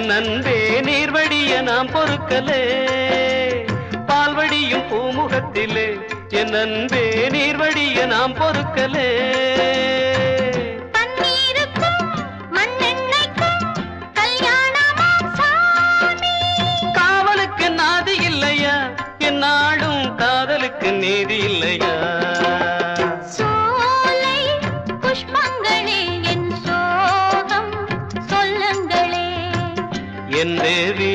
என் அன்பே நீர்வடிய நாம் பொறுக்கலே பால்வடியும் பூமுகத்திலே என் அன்பே நீர்வடிய நாம் பொறுக்கலே காவலுக்கு நாதி இல்லையா என் நாடும் காதலுக்கு நீதி இல்லையா என் தேவி